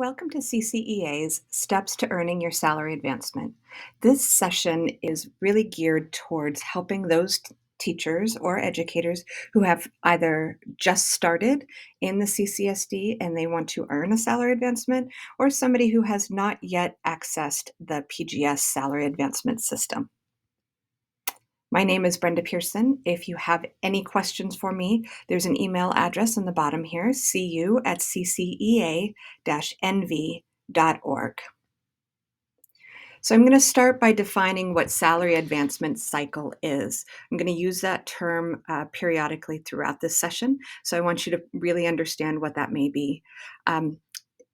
Welcome to CCEA's Steps to Earning Your Salary Advancement. This session is really geared towards helping those teachers or educators who have either just started in the CCSD and they want to earn a salary advancement, or somebody who has not yet accessed the PGS salary advancement system. My name is Brenda Pearson. If you have any questions for me, there's an email address on the bottom here, cu@ccea-nv.org. So I'm going to start by defining what salary advancement cycle is. I'm going to use that term periodically throughout this session, so I want you to really understand what that may be.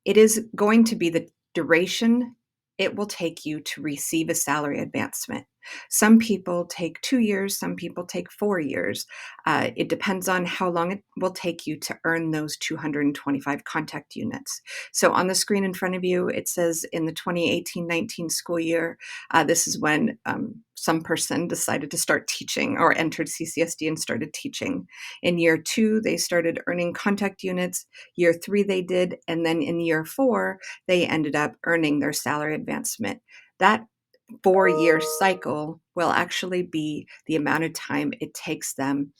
It is going to be the duration it will take you to receive a salary advancement. Some people take 2 years, some people take 4 years. It depends on how long it will take you to earn those 225 contact units. So on the screen in front of you, it says in the 2018-19 school year, this is when some person decided to start teaching or entered CCSD and started teaching. In year 2, they started earning contact units. Year 3 they did, and then in year 4 they ended up earning their salary advancement. That 4-year cycle will actually be the amount of time it takes them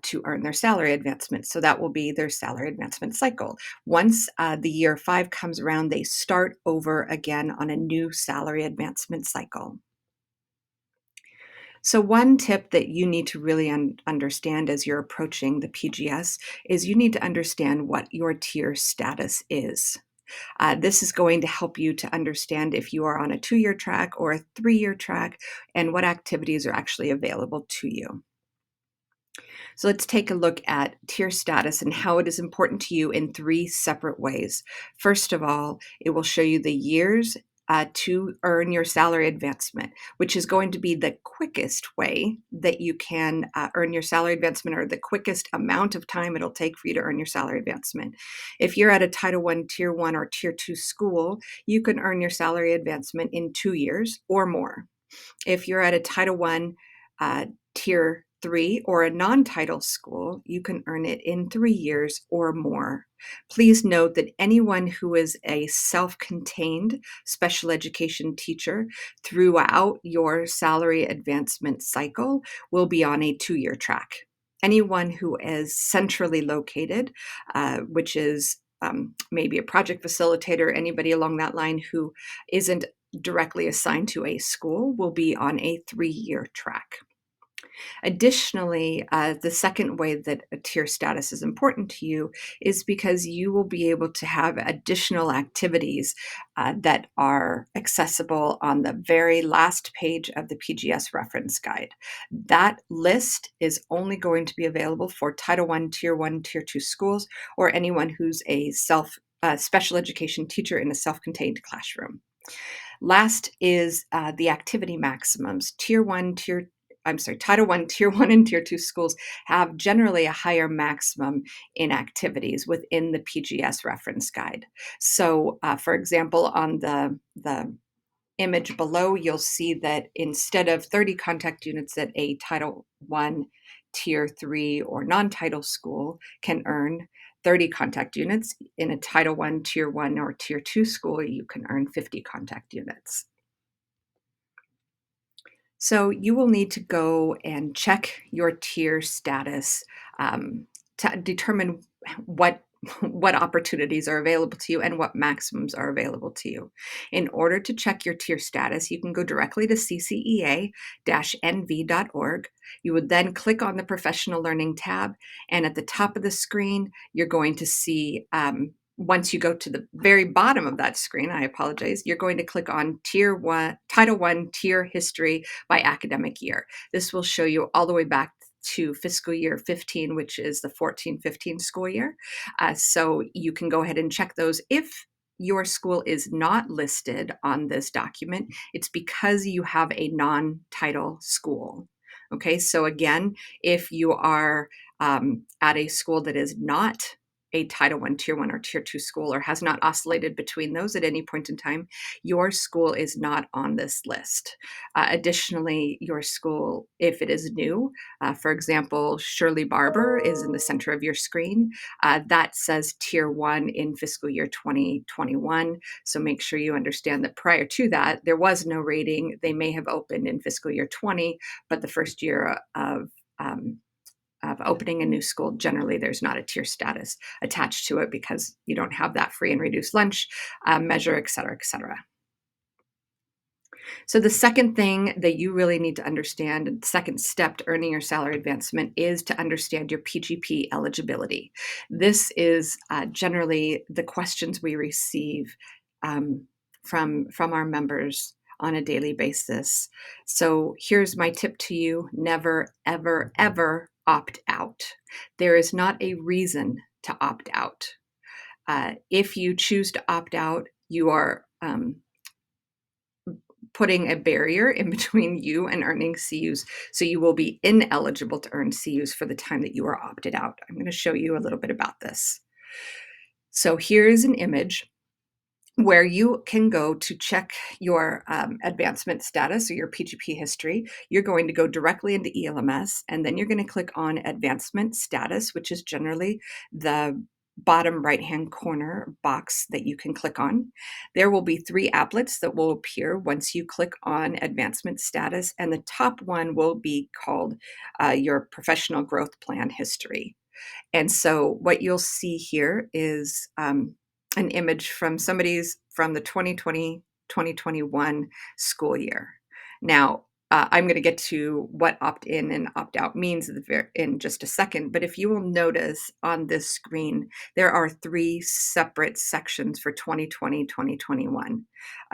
to earn their salary advancement. So that will be their salary advancement cycle. Once the year 5 comes around, they start over again on a new salary advancement cycle. So one tip that you need to really understand as you're approaching the PGS is you need to understand what your tier status is. This is going to help you to understand if you are on a 2-year track or a 3-year track and what activities are actually available to you. So let's take a look at tier status and how it is important to you in 3 separate ways. First of all, it will show you the years to earn your salary advancement, which is going to be the quickest way that you can earn your salary advancement, or the quickest amount of time it'll take for you to earn your salary advancement. If you're at a Title I, Tier 1, or Tier 2 school, you can earn your salary advancement in 2 years or more. If you're at a Title I, Tier 3, or a non-title school, you can earn it in 3 years or more. Please note that anyone who is a self-contained special education teacher throughout your salary advancement cycle will be on a 2-year track. Anyone who is centrally located, which is maybe a project facilitator, anybody along that line who isn't directly assigned to a school, will be on a 3-year track. Additionally, the second way that a tier status is important to you is because you will be able to have additional activities that are accessible on the very last page of the PGS reference guide. That list is only going to be available for Title I, Tier 1, Tier 2 schools, or anyone who's a special education teacher in a self-contained classroom. Last is the activity maximums. Title I, Tier 1, and Tier 2 schools have generally a higher maximum in activities within the PGS reference guide. So, for example, on the image below, you'll see that instead of 30 contact units that a Title I, Tier 3, or non-title school can earn, 30 contact units. In a Title I, Tier 1, or Tier 2 school, you can earn 50 contact units. So you will need to go and check your tier status to determine what opportunities are available to you and what maximums are available to you. In order to check your tier status, you can go directly to ccea-nv.org. You would then click on the Professional Learning tab, and at the top of the screen, you're going to see once you go to the very bottom of that screen, I apologize, you're going to click on Title I, Tier History by academic year. This will show you all the way back to fiscal year 15, which is the 14-15 school year. So you can go ahead and check those. If your school is not listed on this document, it's because you have a non-title school. Okay, so again, if you are at a school that is not a Title I, Tier 1, or Tier 2 school, or has not oscillated between those at any point in time, your school is not on this list. Additionally, your school, if it is new, for example, Shirley Barber is in the center of your screen. That says Tier 1 in fiscal year 2021. So make sure you understand that prior to that, there was no rating. They may have opened in fiscal year 20, but the first year of opening a new school, generally there's not a tier status attached to it because you don't have that free and reduced lunch measure, et cetera, et cetera. So the second thing that you really need to understand, and the second step to earning your salary advancement, is to understand your PGP eligibility. This is generally the questions we receive from our members on a daily basis. So here's my tip to you: never, ever, ever opt out. There is not a reason to opt out. If you choose to opt out, you are putting a barrier in between you and earning CUs. So you will be ineligible to earn CUs for the time that you are opted out. I'm going to show you a little bit about this. So here's an image where you can go to check your advancement status or your PGP history. You're going to go directly into ELMS, and then you're going to click on advancement status, which is generally the bottom right-hand corner box that you can click on. There will be 3 applets that will appear once you click on advancement status, and the top one will be called your professional growth plan history. And so what you'll see here is an image from the 2020-2021 school year. Now, I'm going to get to what opt-in and opt-out means in just a second, but if you will notice on this screen, there are 3 separate sections for 2020-2021.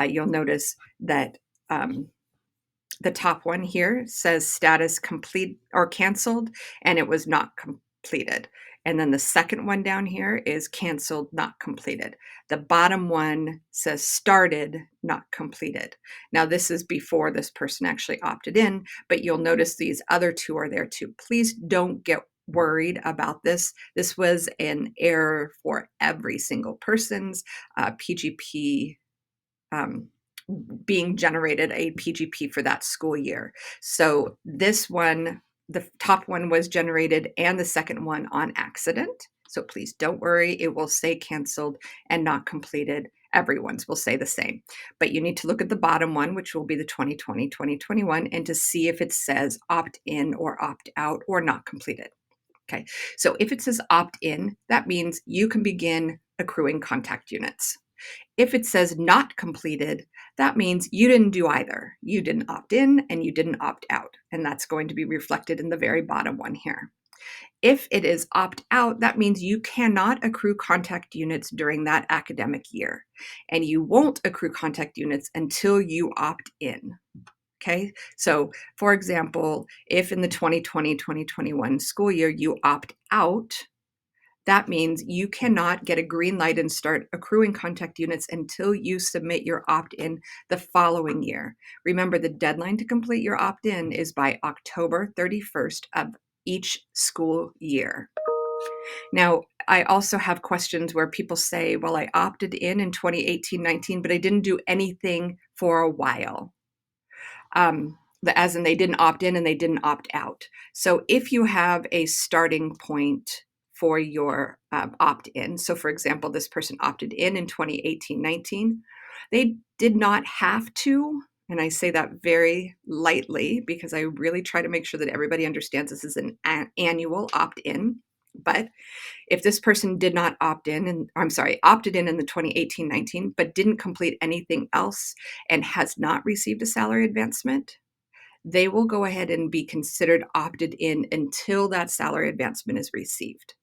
You'll notice that the top one here says status complete or canceled, and it was not completed. And then the second one down here is canceled, not completed. The bottom one says started, not completed. Now, this is before this person actually opted in, but you'll notice these other 2 are there too. Please don't get worried about this. This was an error for every single person's PGP being generated a PGP for that school year. So this one, the top one was generated and the second one on accident. So please don't worry, it will say canceled and not completed. Everyone's will say the same. But you need to look at the bottom one, which will be the 2020-2021, and to see if it says opt in or opt out or not completed. Okay, so if it says opt in, that means you can begin accruing contact units. If it says not completed, that means you didn't do either. You didn't opt in and you didn't opt out. And that's going to be reflected in the very bottom one here. If it is opt out, that means you cannot accrue contact units during that academic year. And you won't accrue contact units until you opt in. Okay, so for example, if in the 2020-2021 school year you opt out, that means you cannot get a green light and start accruing contact units until you submit your opt-in the following year. Remember, the deadline to complete your opt-in is by October 31st of each school year. Now, I also have questions where people say, well, I opted in 2018-19, but I didn't do anything for a while. As in they didn't opt in and they didn't opt out. So if you have a starting point for your opt-in, so for example, this person opted in 2018-19, they did not have to, and I say that very lightly because I really try to make sure that everybody understands this is an annual opt-in. But if this person did not opted in in the 2018-19, but didn't complete anything else and has not received a salary advancement, they will go ahead and be considered opted in until that salary advancement is received.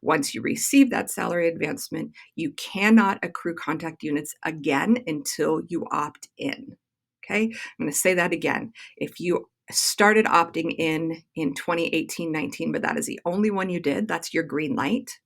Once you receive that salary advancement, you cannot accrue contact units again until you opt in. Okay, I'm going to say that again. If you started opting in 2018-19, but that is the only one you did, that's your green light,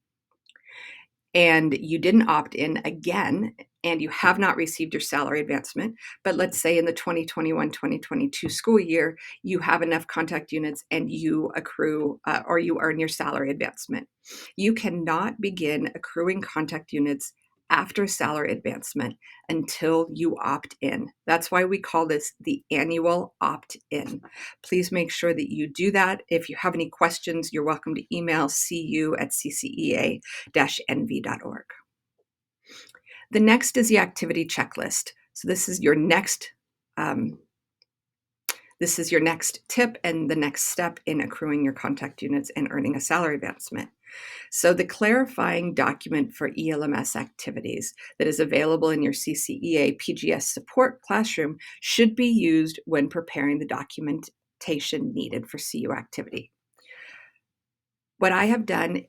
and you didn't opt in again and you have not received your salary advancement, but let's say in the 2021-2022 school year, you have enough contact units and you accrue or you earn your salary advancement. You cannot begin accruing contact units after salary advancement until you opt in. That's why we call this the annual opt-in. Please make sure that you do that. If you have any questions, you're welcome to email cu@ccea-nv.org. The next is the activity checklist. So um, this is your next tip and the next step in accruing your contact units and earning a salary advancement. So the clarifying document for ELMS activities that is available in your CCEA PGS support classroom should be used when preparing the documentation needed for CU activity. What I have done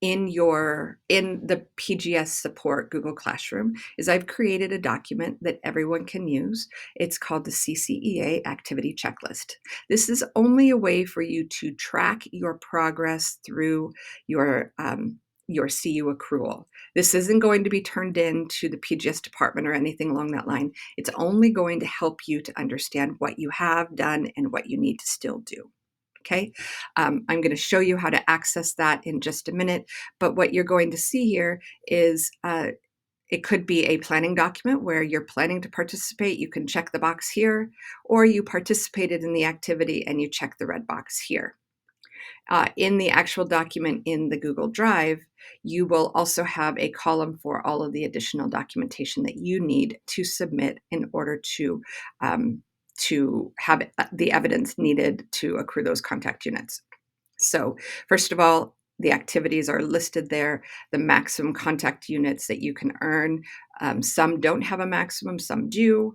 in the PGS support Google Classroom is I've created a document that everyone can use. It's called the CCEA Activity Checklist. This is only a way for you to track your progress through your CU accrual. This isn't going to be turned in to the PGS department or anything along that line. It's only going to help you to understand what you have done and what you need to still do. Okay, I'm going to show you how to access that in just a minute, but what you're going to see here is it could be a planning document where you're planning to participate. You can check the box here, or you participated in the activity and you check the red box here. In the actual document in the Google Drive, you will also have a column for all of the additional documentation that you need to submit in order to have the evidence needed to accrue those contact units. So first of all, the activities are listed there, the maximum contact units that you can earn. Some don't have a maximum, some do.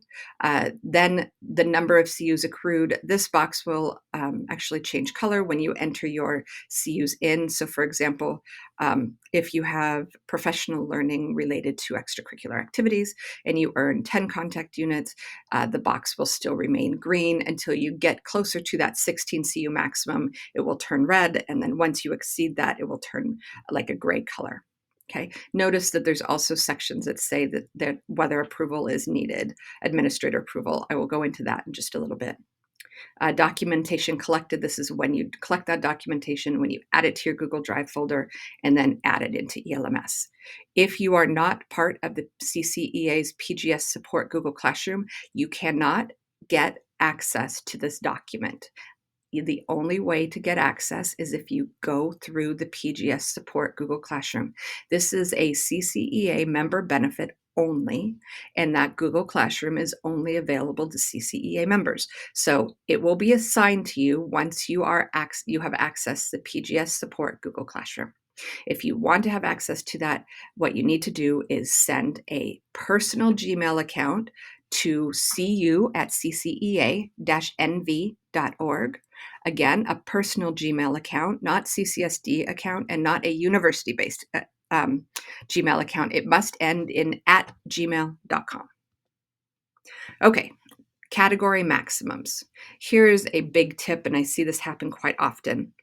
Then the number of CUs accrued. This box will actually change color when you enter your CUs in. So for example, if you have professional learning related to extracurricular activities and you earn 10 contact units, the box will still remain green until you get closer to that 16 CU maximum. It will turn red, and then once you exceed that, it will turn like a gray color. Okay. Notice that there's also sections that say that whether approval is needed, administrator approval. I will go into that in just a little bit. Documentation collected. This is when you collect that documentation, when you add it to your Google Drive folder, and then add it into ELMS. If you are not part of the CCEA's PGS support Google Classroom, you cannot get access to this document. The only way to get access is if you go through the PGS support Google Classroom. This is a CCEA member benefit only, and that Google Classroom is only available to CCEA members. So it will be assigned to you once you have access to the PGS support Google Classroom. If you want to have access to that, what you need to do is send a personal Gmail account to cu@ccea-nv.org. Again, a personal Gmail account, not CCSD account, and not a university-based Gmail account. It must end in @gmail.com. Okay, category maximums. Here's a big tip, and I see this happen quite often.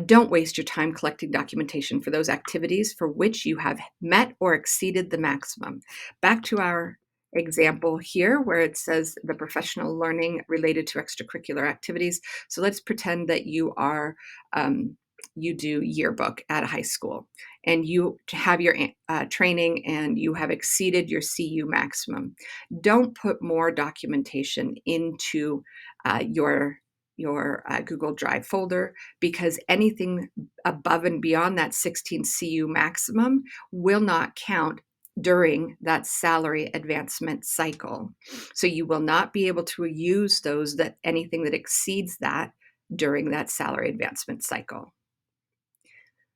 Don't waste your time collecting documentation for those activities for which you have met or exceeded the maximum. Back to our example here where it says the professional learning related to extracurricular activities. So let's pretend that you do yearbook at a high school and you have your training and you have exceeded your CU maximum. Don't put more documentation into your Google Drive folder, because anything above and beyond that 16 CU maximum will not count during that salary advancement cycle. So you will not be able to use anything that exceeds that during that salary advancement cycle.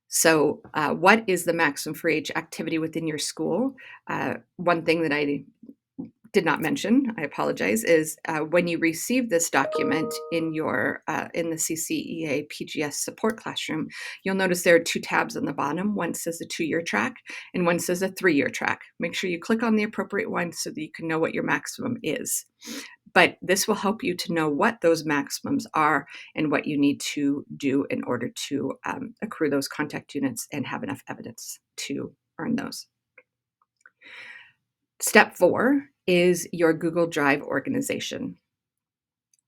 So what is the maximum for each activity within your school? One thing that I did not mention, I apologize, is when you receive this document in the CCEA PGS support classroom, you'll notice there are two tabs on the bottom. One says a 2-year track and one says a 3-year track. Make sure you click on the appropriate one so that you can know what your maximum is. But this will help you to know what those maximums are and what you need to do in order to accrue those contact units and have enough evidence to earn those. Step 4 is your Google Drive organization.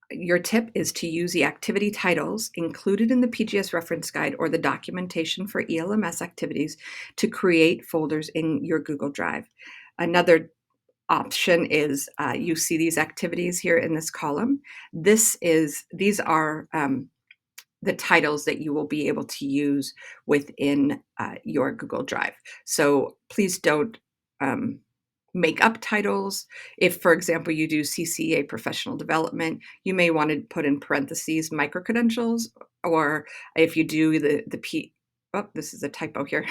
Your tip is to use the activity titles included in the PGS reference guide or the documentation for ELMS activities to create folders in your Google Drive. Another option is you see these activities here in this column. These are the titles that you will be able to use within your Google Drive. So please don't um, make up titles. If, for example, you do CCA professional development, you may want to put in parentheses micro credentials, or if you do the P. Oh, this is a typo here.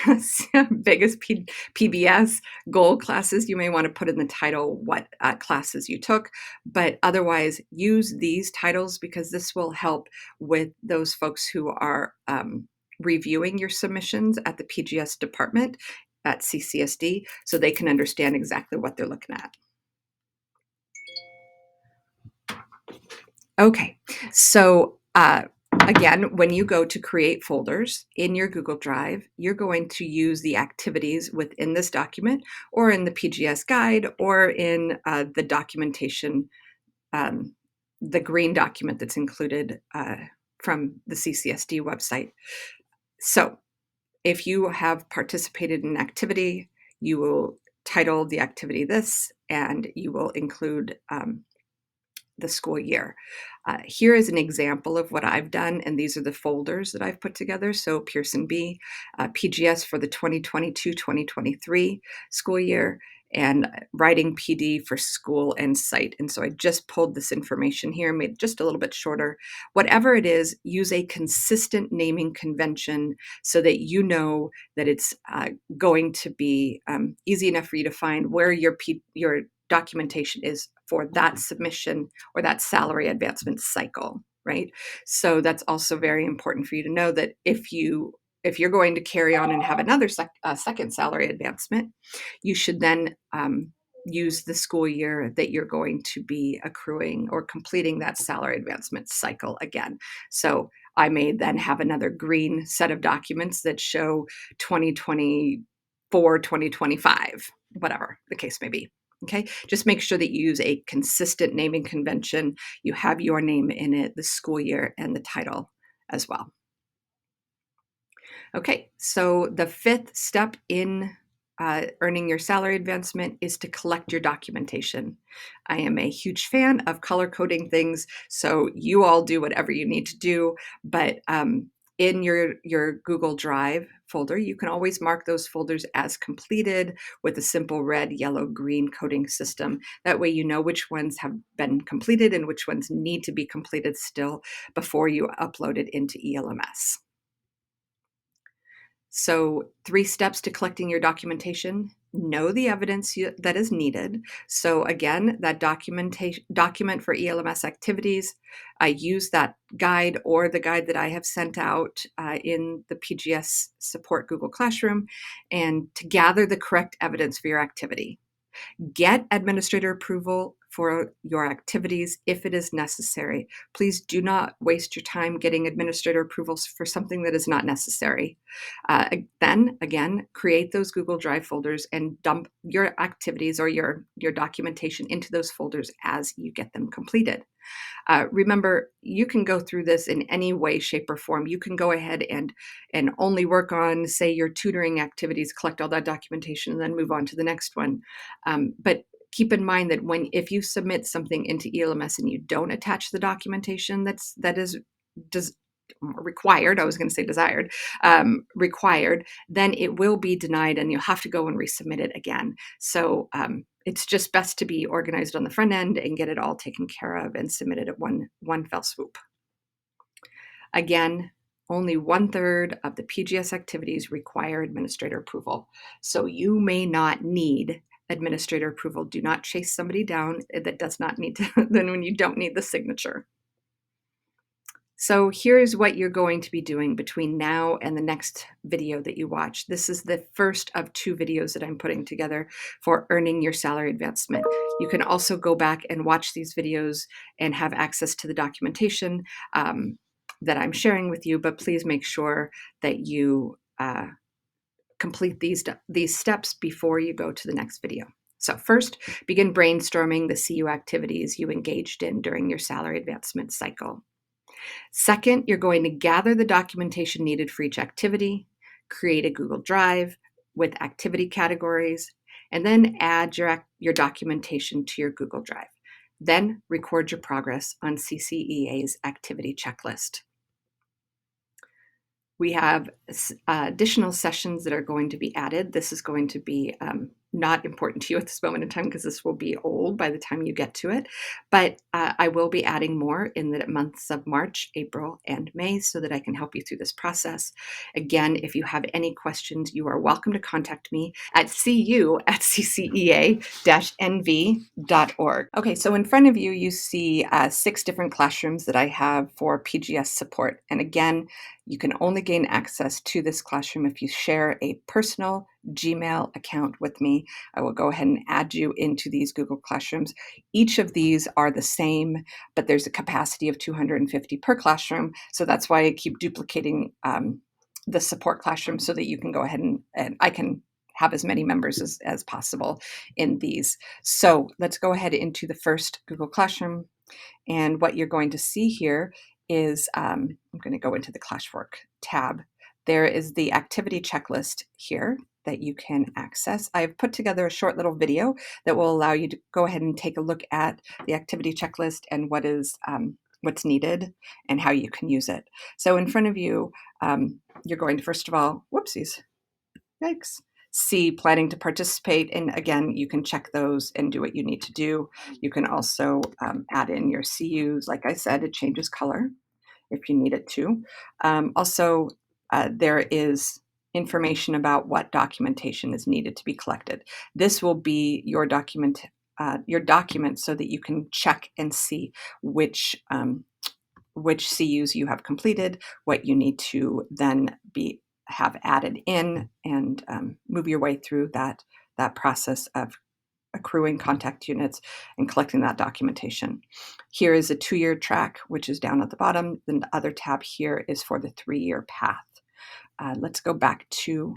Biggest PBS goal classes, you may want to put in the title what classes you took, but otherwise use these titles because this will help with those folks who are reviewing your submissions at the PGS department at CCSD so they can understand exactly what they're looking at. Okay, so again, when you go to create folders in your Google Drive, you're going to use the activities within this document or in the PGS guide or in the documentation, the green document that's included from the CCSD website. So if you have participated in an activity, you will title the activity this, and you will include the school year. Here is an example of what I've done, and these are the folders that I've put together. So Pearson B, PGS for the 2022-2023 school year, and writing PD for school and site. And so I just pulled this information here, made it just a little bit shorter. Whatever it is, use a consistent naming convention so that you know that it's going to be easy enough for you to find where your documentation is for that submission or that salary advancement cycle, right? So that's also very important for you to know that if you're going to carry on and have another second salary advancement, you should then use the school year that you're going to be accruing or completing that salary advancement cycle again. So I may then have another green set of documents that show 2024, 2025, whatever the case may be. Okay, just make sure that you use a consistent naming convention. You have your name in it, the school year, and the title as well. Okay, so the fifth step in earning your salary advancement is to collect your documentation. I am a huge fan of color coding things, so you all do whatever you need to do, but in your Google Drive folder, you can always mark those folders as completed with a simple red, yellow, green coding system. That way you know which ones have been completed and which ones need to be completed still before you upload it into ELMS. So 3 steps to collecting your documentation. Know the evidence that is needed. So again, that document for ELMS activities, I use that guide or the guide that I have sent out in the PGS support Google Classroom, and to gather the correct evidence for your activity. Get administrator approval for your activities if it is necessary. Please do not waste your time getting administrator approvals for something that is not necessary. Then, again, create those Google Drive folders and dump your activities or your documentation into those folders as you get them completed. Remember, you can go through this in any way, shape, or form. You can go ahead and only work on, say, your tutoring activities, collect all that documentation, and then move on to the next one. But keep in mind that if you submit something into ELMS and you don't attach the documentation that is required, I was going to say desired, required, then it will be denied and you'll have to go and resubmit it again. So it's just best to be organized on the front end and get it all taken care of and submitted at one fell swoop. Again, only 1/3 of the PGS activities require administrator approval. So you may not need administrator approval. Do not chase somebody down that does not need to, then when you don't need the signature. So here's what you're going to be doing between now and the next video that you watch. This is the first of 2 videos that I'm putting together for earning your salary advancement. You can also go back and watch these videos and have access to the documentation that I'm sharing with you, but please make sure that you complete these steps before you go to the next video. So first, begin brainstorming the CU activities you engaged in during your salary advancement cycle. Second, you're going to gather the documentation needed for each activity, create a Google Drive with activity categories, and then add your documentation to your Google Drive. Then record your progress on CCEA's activity checklist. We have additional sessions that are going to be added. This is going to be not important to you at this moment in time because this will be old by the time you get to it. But I will be adding more in the months of March, April, and May so that I can help you through this process. Again, if you have any questions, you are welcome to contact me at cu@ccea-nv.org. Okay, so in front of you, you see 6 different classrooms that I have for PGS support. And again, you can only gain access to this classroom if you share a personal Gmail account with me. I will go ahead and add you into these Google Classrooms. Each of these are the same, but there's a capacity of 250 per classroom. So that's why I keep duplicating the support classroom so that you can go ahead and I can have as many members as possible in these. So let's go ahead into the first Google Classroom. And what you're going to see here is, I'm going to go into the Classwork tab. There is the activity checklist here that you can access. I've put together a short little video that will allow you to go ahead and take a look at the activity checklist and what's needed and how you can use it. So in front of you, you're going to, first of all, whoopsies, yikes, see planning to participate. And again, you can check those and do what you need to do. You can also add in your CUs. Like I said, it changes color if you need it to. Also, there is information about what documentation is needed to be collected. This will be your document so that you can check and see which CUs you have completed, what you need to then have added in, and move your way through that process of accruing contact units and collecting that documentation. Here is a 2-year track, which is down at the bottom. Then the other tab here is for the 3-year path. Let's go back to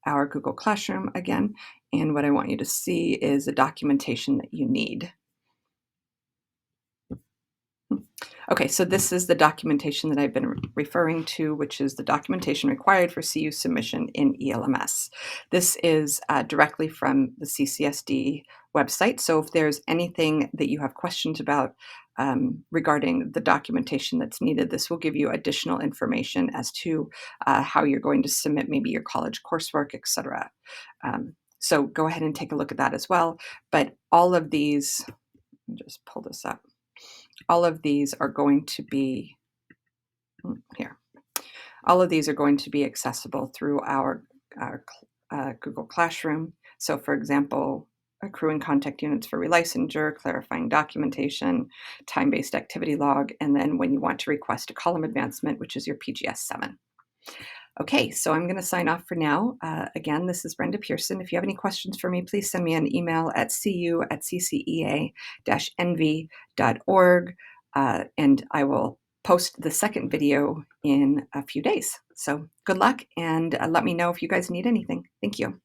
our Google Classroom again. And what I want you to see is the documentation that you need. Okay, so this is the documentation that I've been referring to, which is the documentation required for CU submission in ELMS. This is directly from the CCSD website. So if there's anything that you have questions about regarding the documentation that's needed, this will give you additional information as to how you're going to submit maybe your college coursework, etc. So go ahead and take a look at that as well. But all of these, let me just pull this up. All of these are going to be here. All of these are going to be accessible through our Google Classroom. So for example, accruing contact units for relicensure, clarifying documentation, time-based activity log, and then when you want to request a column advancement, which is your PGS 7. Okay, so I'm going to sign off for now. Again, this is Brenda Pearson. If you have any questions for me, please send me an email at cu@ccea-nv.org, and I will post the second video in a few days. So good luck, and let me know if you guys need anything. Thank you.